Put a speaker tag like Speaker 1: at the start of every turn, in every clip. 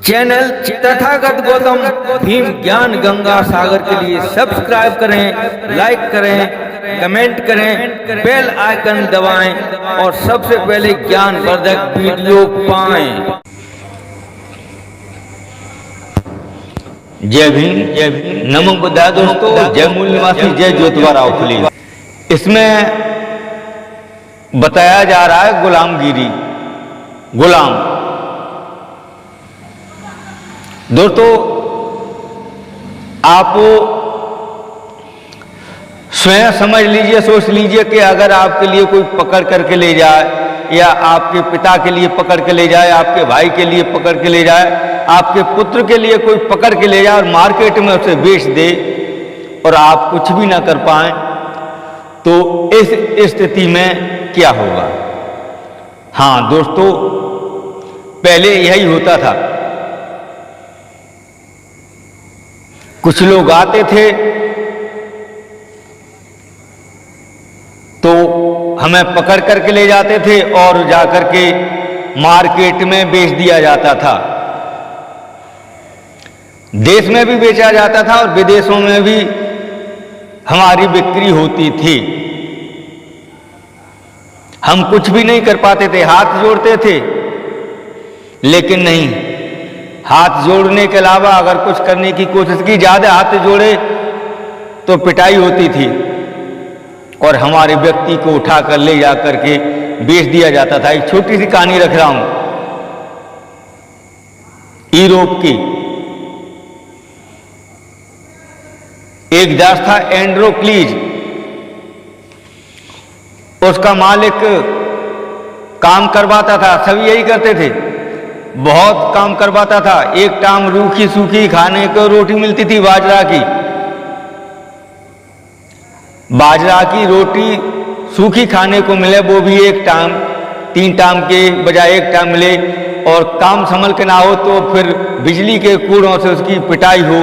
Speaker 1: Channel Tathagata Gautam Bhim ज्ञान गंगा सागर के लिए सब्सक्राइब करें, लाइक करें, कमेंट करें, बेल आइकन दबाएं और सबसे पहले ज्ञानवर्धक वीडियो पाएं।
Speaker 2: जय भीम, जय भीम, नमो बुद्धाय। दोस्तों, जय मूल निवासी, जय ज्योतिबा राव फुले। इसमें बताया जा रहा है गुलामगिरी, गुलाम। दोस्तों, आप स्वयं समझ लीजिए, सोच लीजिए कि अगर आपके लिए कोई पकड़ करके ले जाए या आपके पिता के लिए पकड़ के ले जाए, आपके भाई के लिए पकड़ के ले जाए, आपके पुत्र के लिए कोई पकड़ के ले जाए और मार्केट में उसे बेच दे और आप कुछ भी ना कर पाए, तो इस स्थिति में क्या होगा? हाँ दोस्तों, पहले यही होता था। कुछ लोग आते थे तो हमें पकड़ करके ले जाते थे और जाकर के मार्केट में बेच दिया जाता था। देश में भी बेचा जाता था और विदेशों में भी हमारी बिक्री होती थी। हम कुछ भी नहीं कर पाते थे, हाथ जोड़ते थे, लेकिन नहीं, हाथ जोड़ने के अलावा अगर कुछ करने की कोशिश की, ज्यादा हाथ जोड़े तो पिटाई होती थी और हमारे व्यक्ति को उठाकर ले जाकर के बेच दिया जाता था। एक छोटी सी कहानी रख रहा हूं यूरोप की। एक दास था एंड्रोक्लीज, उसका मालिक काम करवाता था, सभी यही करते थे, बहुत काम करवाता था। एक टाइम रूखी सूखी खाने को रोटी मिलती थी, बाजरा की रोटी सूखी खाने को मिले, वो भी एक टाइम, 3 टाइम के बजाय एक टाइम मिले, और काम संभल के ना हो तो फिर बिजली के कूड़ों से उसकी पिटाई हो।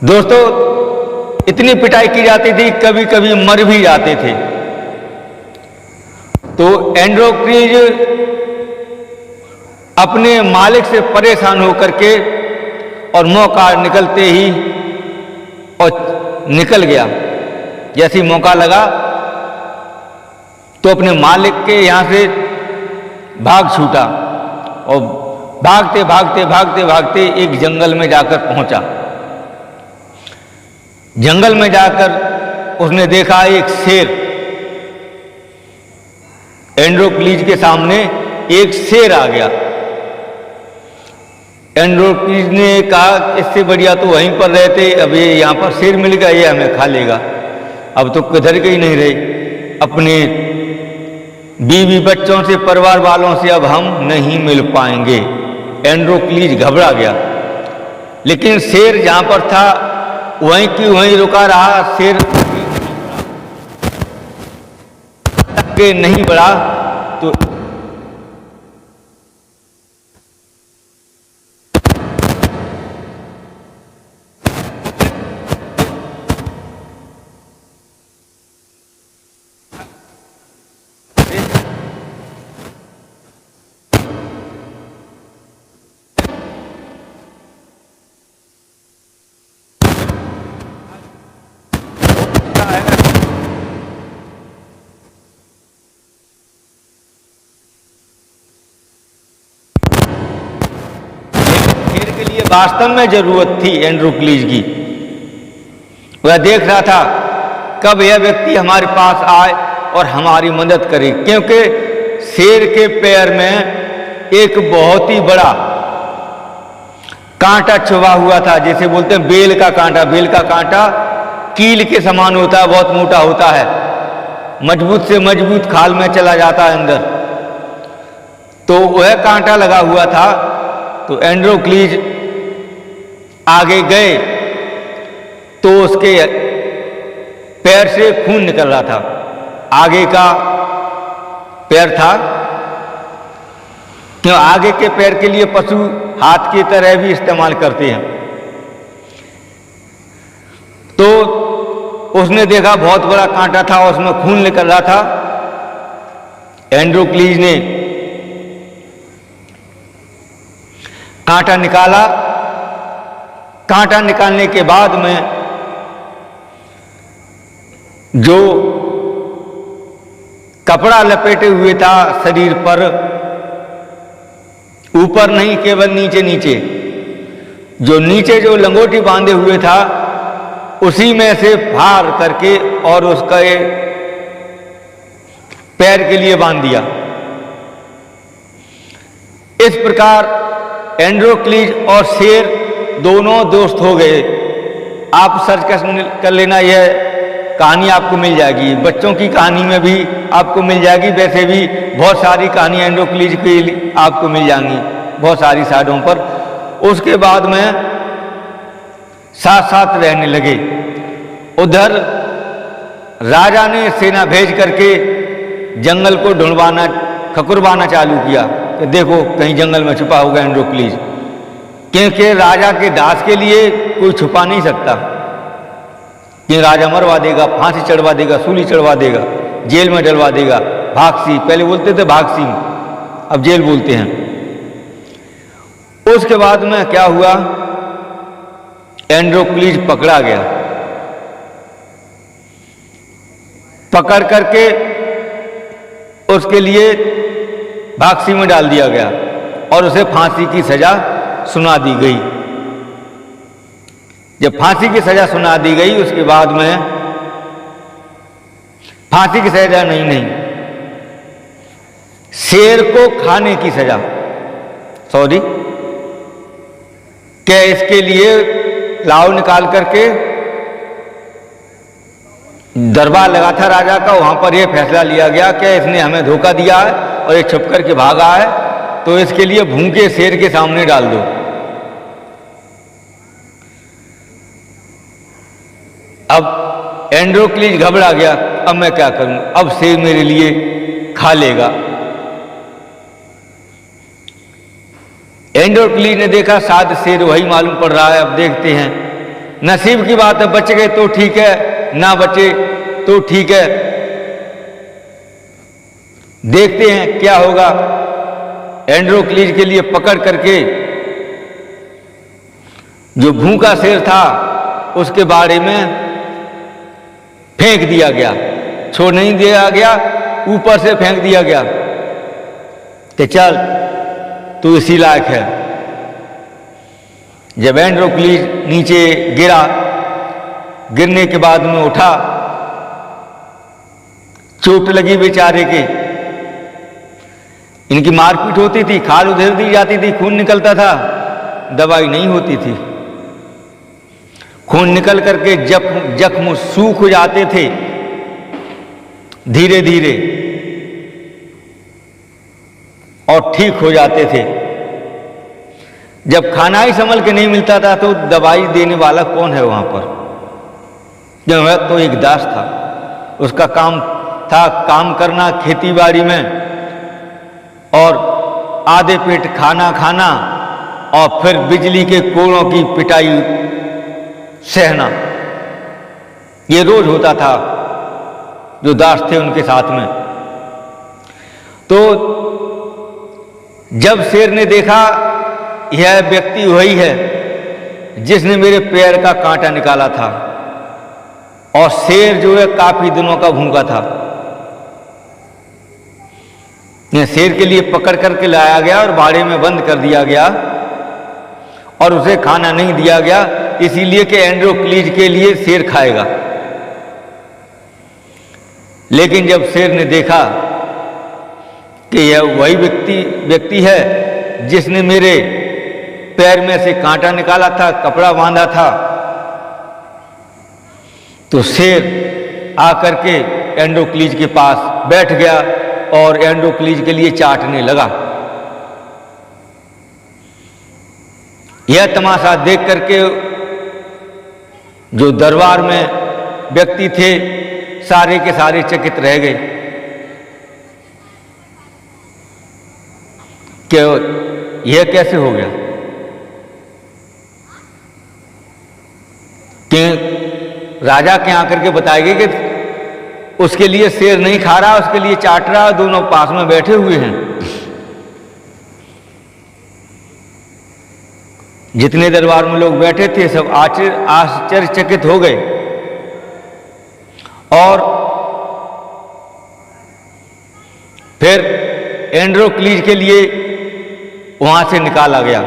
Speaker 2: दोस्तों, इतनी पिटाई की जाती थी, कभी कभी मर भी जाते थे। तो एंड्रोक्लीज अपने मालिक से परेशान होकर के और मौका निकलते ही और निकल गया। जैसे ही मौका लगा तो अपने मालिक के यहां से भाग छूटा और भागते भागते भागते भागते एक जंगल में जाकर पहुंचा। जंगल में जाकर उसने देखा एक शेर। एंड्रोक्लीज के सामने एक शेर आ गया। एंड्रोक्लीज ने कहा, इससे बढ़िया तो वहीं पर रहते, अब ये यहाँ पर शेर मिल गया, ये हमें खा लेगा, अब तो किधर के ही नहीं रहे, अपने बीवी बच्चों से, परिवार वालों से अब हम नहीं मिल पाएंगे। एंड्रोक्लीज घबरा गया, लेकिन शेर जहां पर था वहीं की वहीं रुका रहा। शेर के नहीं बढ़ा तो के लिए वास्तव में जरूरत थी एंड्रोक्लीज की। वह देख रहा था कब यह व्यक्ति हमारे पास आए और हमारी मदद करे, क्योंकि शेर के पैर में एक बहुत ही बड़ा कांटा छुपा हुआ था, जैसे बोलते हैं बेल का कांटा। बेल का कांटा कील के समान होता है, बहुत मोटा होता है, मजबूत से मजबूत खाल में चला जाता है अंदर। तो वह कांटा लगा हुआ था। तो एंड्रोक्लीज आगे गए तो उसके पैर से खून निकल रहा था। आगे का पैर था, क्यों आगे के पैर के लिए पशु हाथ की तरह भी इस्तेमाल करते हैं। तो उसने देखा बहुत बड़ा कांटा था, उसमें खून निकल रहा था। एंड्रोक्लीज ने कांटा निकाला। कांटा निकालने के बाद में जो कपड़ा लपेटे हुए था शरीर पर, ऊपर नहीं केवल नीचे नीचे, जो नीचे जो लंगोटी बांधे हुए था उसी में से फाड़ करके और उसका पैर के लिए बांध दिया। इस प्रकार एंड्रोक्लीज और शेर दोनों दोस्त हो गए। आप सर्च कर लेना, यह कहानी आपको मिल जाएगी, बच्चों की कहानी में भी आपको मिल जाएगी, वैसे भी बहुत सारी कहानी एंड्रोक्लीज की आपको मिल जाएंगी बहुत सारी साइडों पर। उसके बाद में साथ साथ रहने लगे। उधर राजा ने सेना भेज करके जंगल को ढूंढवाना खकुरवाना चालू किया कि देखो कहीं जंगल में छुपा होगा एंड्रोक्लीज, क्योंकि राजा के दास के लिए कोई छुपा नहीं सकता कि राजा मरवा देगा, फांसी चढ़वा देगा, सूली चढ़वा देगा, जेल में डलवा देगा। भागसी, पहले बोलते थे भागसी, अब जेल बोलते हैं। उसके बाद में क्या हुआ, एंड्रोक्लीज पकड़ा गया। पकड़ करके उसके लिए भागसी में डाल दिया गया और उसे फांसी की सजा सुना दी गई। जब फांसी की सजा सुना दी गई उसके बाद में फांसी की सजा नहीं, शेर को खाने की सजा, सॉरी, क्या इसके लिए लाव निकाल करके दरबार लगा था राजा का, वहां पर यह फैसला लिया गया कि इसने हमें धोखा दिया है और ये छुप करके भागा है, तो इसके लिए भूखे शेर के सामने डाल दो। अब एंड्रोक्लीज घबरा गया, अब मैं क्या करूं, अब शेर मेरे लिए खा लेगा। एंड्रोक्लीज ने देखा शायद शेर वही मालूम पड़ रहा है, अब देखते हैं। नसीब की बात है, बच गए तो ठीक है, ना बचे तो ठीक है, देखते हैं क्या होगा। एंड्रोक्लीज के लिए पकड़ करके जो भूखा शेर था उसके बारे में फेंक दिया गया, छोड़ नहीं दिया गया, ऊपर से फेंक दिया गया कि चल तू इसी लायक है। जब एंड्रोक्लीज नीचे गिरा, गिरने के बाद में उठा, चोट लगी बेचारे के, इनकी मारपीट होती थी, खाल उधेड़ दी जाती थी, खून निकलता था, दवाई नहीं होती थी। खून निकल करके जख्म सूख जाते थे धीरे धीरे और ठीक हो जाते थे। जब खाना ही संभल के नहीं मिलता था तो दवाई देने वाला कौन है वहां पर? जो है तो एक दास था, उसका काम था काम करना खेती बाड़ी में और आधे पेट खाना खाना और फिर बिजली के कोड़ों की पिटाई सहना। ये रोज होता था जो दास थे उनके साथ में। तो जब शेर ने देखा यह व्यक्ति वही है जिसने मेरे पैर का कांटा निकाला था, और शेर जो है काफी दिनों का भूखा था, यह शेर के लिए पकड़ करके लाया गया और बाड़े में बंद कर दिया गया और उसे खाना नहीं दिया गया, इसीलिए कि एंड्रोक्लीज के लिए शेर खाएगा। लेकिन जब शेर ने देखा कि यह वही व्यक्ति है जिसने मेरे पैर में से कांटा निकाला था, कपड़ा बांधा था, तो शेर आकर के एंड्रोक्लीज के पास बैठ गया और एंड्रोक्लीज के लिए चाटने लगा। यह तमाशा देख करके जो दरबार में व्यक्ति थे सारे के सारे चकित रह गए कि यह कैसे हो गया, कि राजा के आकर के बताएंगे कि उसके लिए शेर नहीं खा रहा, उसके लिए चाट रहा, दोनों पास में बैठे हुए हैं। जितने दरबार में लोग बैठे थे सब आश्चर्यचकित हो गए और फिर एंड्रोक्लीज के लिए वहां से निकाला गया।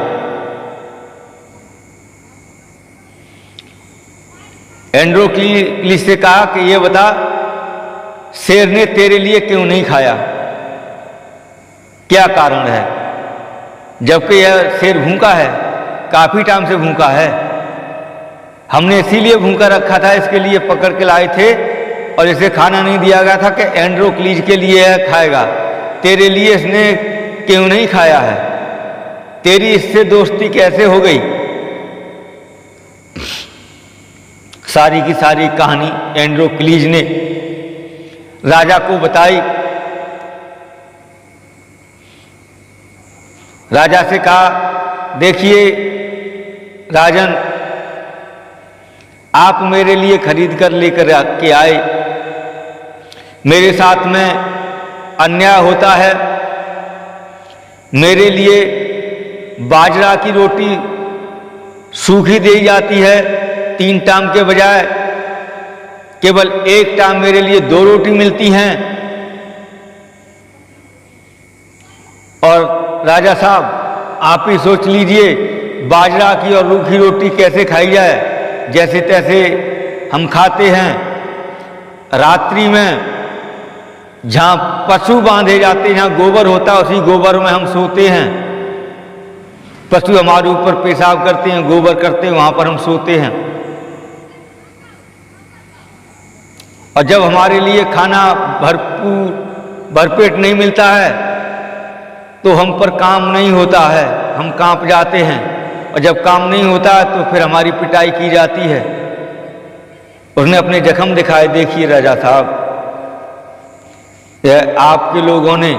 Speaker 2: एंड्रोक्लीज से कहा कि ये बता, शेर ने तेरे लिए क्यों नहीं खाया, क्या कारण है, जबकि यह शेर भूखा है, काफी टाइम से भूखा है। हमने इसीलिए भूखा रखा था, इसके लिए पकड़ के लाए थे और इसे खाना नहीं दिया गया था कि एंड्रोक्लीज के लिए यह खाएगा, तेरे लिए इसने क्यों नहीं खाया है, तेरी इससे दोस्ती कैसे हो गई। सारी की सारी कहानी एंड्रोक्लीज ने राजा को बताई। राजा से कहा, देखिए राजन, आप मेरे लिए खरीद कर लेकर के आए, मेरे साथ में अन्याय होता है, मेरे लिए बाजरा की रोटी सूखी दी जाती है, 3 टाइम के बजाय केवल 1 टाइम मेरे लिए 2 रोटी मिलती हैं। और राजा साहब आप ही सोच लीजिए, बाजरा की और रूखी रोटी कैसे खाई जाए, जैसे तैसे हम खाते हैं। रात्रि में जहां पशु बांधे जाते हैं, जहां गोबर होता है, उसी गोबर में हम सोते हैं। पशु हमारे ऊपर पेशाब करते हैं, गोबर करते हैं, वहां पर हम सोते हैं। और जब हमारे लिए खाना भरपेट नहीं मिलता है तो हम पर काम नहीं होता है, हम कांप जाते हैं। और जब काम नहीं होता है तो फिर हमारी पिटाई की जाती है। उसने अपने जख्म दिखाए, देखिए राजा साहब, यह आपके लोगों ने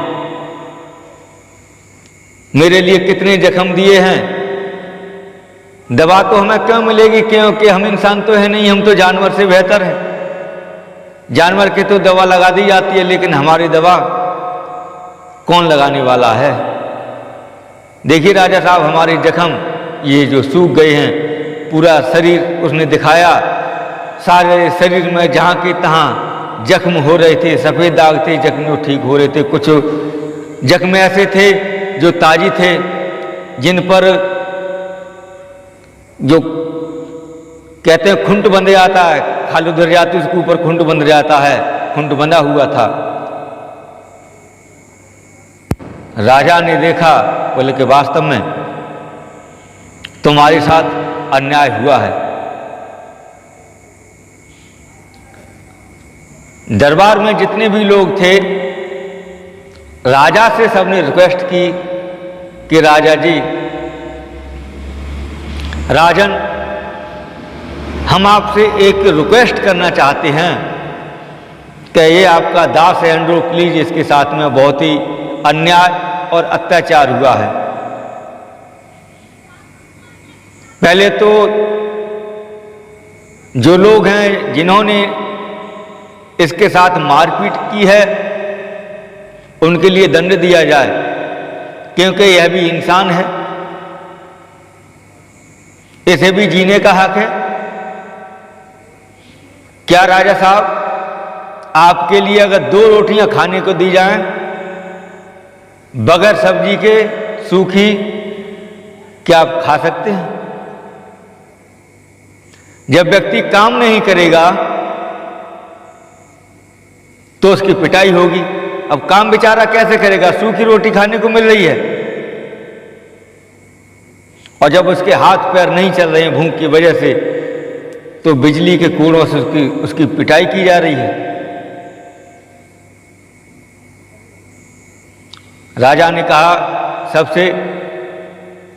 Speaker 2: मेरे लिए कितने जख्म दिए हैं। दवा तो हमें क्यों मिलेगी, क्योंकि हम इंसान तो है नहीं, हम तो जानवर से बेहतर हैं। जानवर की तो दवा लगा दी जाती है, लेकिन हमारी दवा कौन लगाने वाला है। देखिए राजा साहब, हमारे जख्म ये जो सूख गए हैं, पूरा शरीर उसने दिखाया, सारे शरीर में जहां के तहां जख्म हो रहे थे, सफेद दाग थे, जख्म ठीक हो रहे थे। कुछ जख्म ऐसे थे जो ताजी थे, जिन पर जो कहते हैं खुंट बंध जाता है, खाल उधर जाती उसके ऊपर खुंट बंध जाता है, खुंट बंधा हुआ था। राजा ने देखा, बोले कि वास्तव में तुम्हारे साथ अन्याय हुआ है। दरबार में जितने भी लोग थे, राजा से सबने रिक्वेस्ट की कि राजा जी, राजन, हम आपसे एक रिक्वेस्ट करना चाहते हैं कि ये आपका दास है एंड्रोक्लीज, इसके साथ में बहुत ही अन्याय और अत्याचार हुआ है। पहले तो जो लोग हैं जिन्होंने इसके साथ मारपीट की है, उनके लिए दंड दिया जाए, क्योंकि यह भी इंसान है, इसे भी जीने का हक है। क्या राजा साहब, आपके लिए अगर 2 रोटियां खाने को दी जाएं बगैर सब्जी के, सूखी, क्या आप खा सकते हैं? जब व्यक्ति काम नहीं करेगा तो उसकी पिटाई होगी। अब काम बेचारा कैसे करेगा, सूखी रोटी खाने को मिल रही है, और जब उसके हाथ पैर नहीं चल रहे हैं भूख की वजह से, तो बिजली के कोड़ों से उसकी पिटाई की जा रही है। राजा ने कहा, सबसे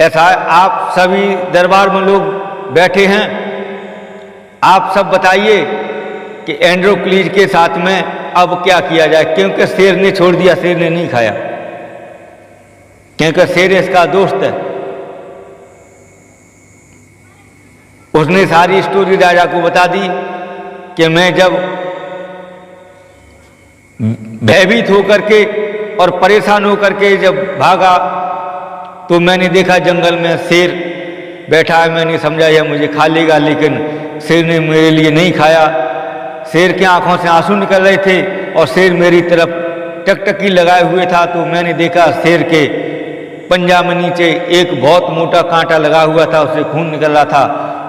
Speaker 2: ऐसा है, आप सभी दरबार में लोग बैठे हैं, आप सब बताइए कि एंड्रोक्लीज के साथ में अब क्या किया जाए, क्योंकि शेर ने छोड़ दिया, शेर ने नहीं खाया, क्योंकि शेर इसका दोस्त है। उसने सारी स्टोरी राजा को बता दी कि मैं जब भयभीत होकर के और परेशान होकर के जब भागा, तो मैंने देखा जंगल में शेर बैठा है, मैंने समझा यह मुझे खा लेगा, लेकिन शेर ने मेरे लिए नहीं खाया। शेर की आंखों से आंसू निकल रहे थे और शेर मेरी तरफ टकटकी लगाए हुए था। तो मैंने देखा शेर के पंजा में नीचे एक बहुत मोटा कांटा लगा हुआ था, उससे खून निकल रहा था।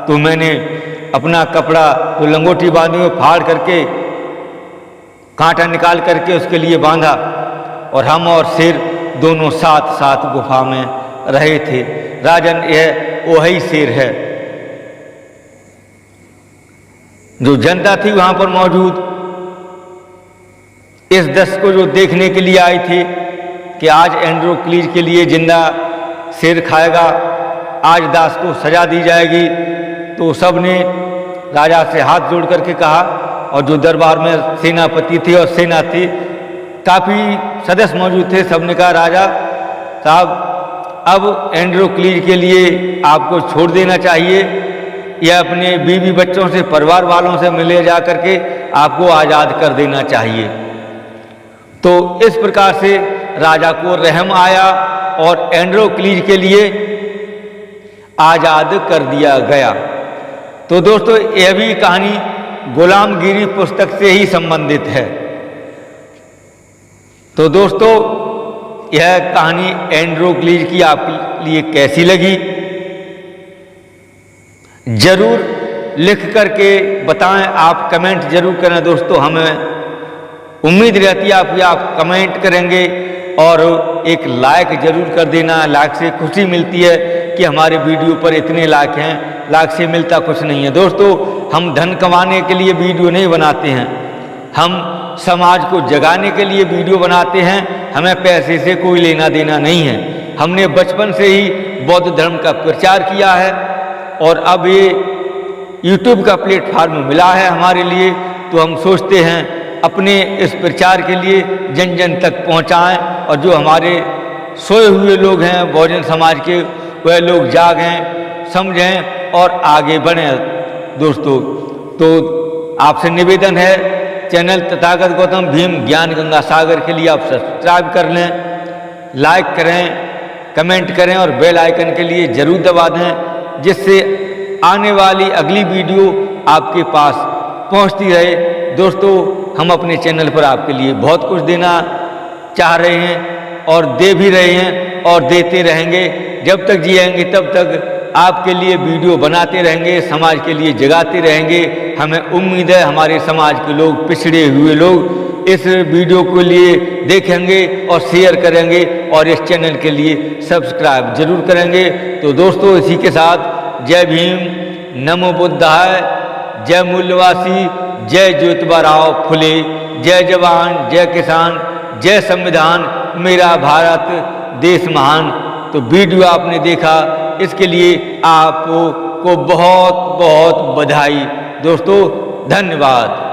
Speaker 2: तो मैंने अपना कपड़ा जो लंगोटी बांधी हुई फाड़ करके कांटा निकाल करके उसके लिए बांधा और हम और शेर दोनों साथ साथ गुफा में रहे थे। राजन, यह वही शेर है। जो जनता थी वहां पर मौजूद, इस दृश्य को जो देखने के लिए आई थी कि आज एंड्रोक्लीज के लिए जिंदा शेर खाएगा, आज दास को सजा दी जाएगी, तो सबने राजा से हाथ जोड़ करके कहा। और जो दरबार में सेनापति थे और सेना थी, काफ़ी सदस्य मौजूद थे, सबने कहा राजा साहब अब एंड्रोक्लीज के लिए आपको छोड़ देना चाहिए, या अपने बीवी बच्चों से, परिवार वालों से मिले जा करके आपको आज़ाद कर देना चाहिए। तो इस प्रकार से राजा को रहम आया और एंड्रोक्लीज के लिए आज़ाद कर दिया गया। तो दोस्तों, यह भी कहानी गुलामगिरी पुस्तक से ही संबंधित है। तो दोस्तों, यह कहानी एंड्रोक्लीज की आपके लिए कैसी लगी जरूर लिख करके बताएं। आप कमेंट जरूर करें दोस्तों, हमें उम्मीद रहती है आप कमेंट करेंगे और एक लाइक जरूर कर देना। लाइक से खुशी मिलती है कि हमारे वीडियो पर इतने लाइक हैं, लाइक से मिलता कुछ नहीं है। दोस्तों, हम धन कमाने के लिए वीडियो नहीं बनाते हैं, हम समाज को जगाने के लिए वीडियो बनाते हैं। हमें पैसे से कोई लेना देना नहीं है। हमने बचपन से ही बौद्ध धर्म का प्रचार किया है और अब ये YouTube का प्लेटफार्म मिला है हमारे लिए, तो हम सोचते हैं अपने इस प्रचार के लिए जन जन तक पहुंचाएं और जो हमारे सोए हुए लोग हैं बहुजन समाज के, वह लोग जागें, समझें और आगे बढ़ें। दोस्तों, तो आपसे निवेदन है, चैनल तथागत गौतम भीम ज्ञान गंगा सागर के लिए आप सब्सक्राइब कर लें, लाइक करें, कमेंट करें और बेल आइकन के लिए ज़रूर दबा दें, जिससे आने वाली अगली वीडियो आपके पास पहुंचती रहे। दोस्तों, हम अपने चैनल पर आपके लिए बहुत कुछ देना चाह रहे हैं और दे भी रहे हैं और देते रहेंगे। जब तक जिएंगे तब तक आपके लिए वीडियो बनाते रहेंगे, समाज के लिए जगाते रहेंगे। हमें उम्मीद है हमारे समाज के लोग, पिछड़े हुए लोग इस वीडियो के लिए देखेंगे और शेयर करेंगे और इस चैनल के लिए सब्सक्राइब जरूर करेंगे। तो दोस्तों, इसी के साथ जय भीम, नमो बुद्धाय, जय मूल्यवासी, जय ज्योतिबा फुले, जय जवान, जय किसान, जय संविधान, मेरा भारत देश महान। तो वीडियो आपने देखा, इसके लिए आपको बहुत बहुत बधाई। दोस्तों, धन्यवाद।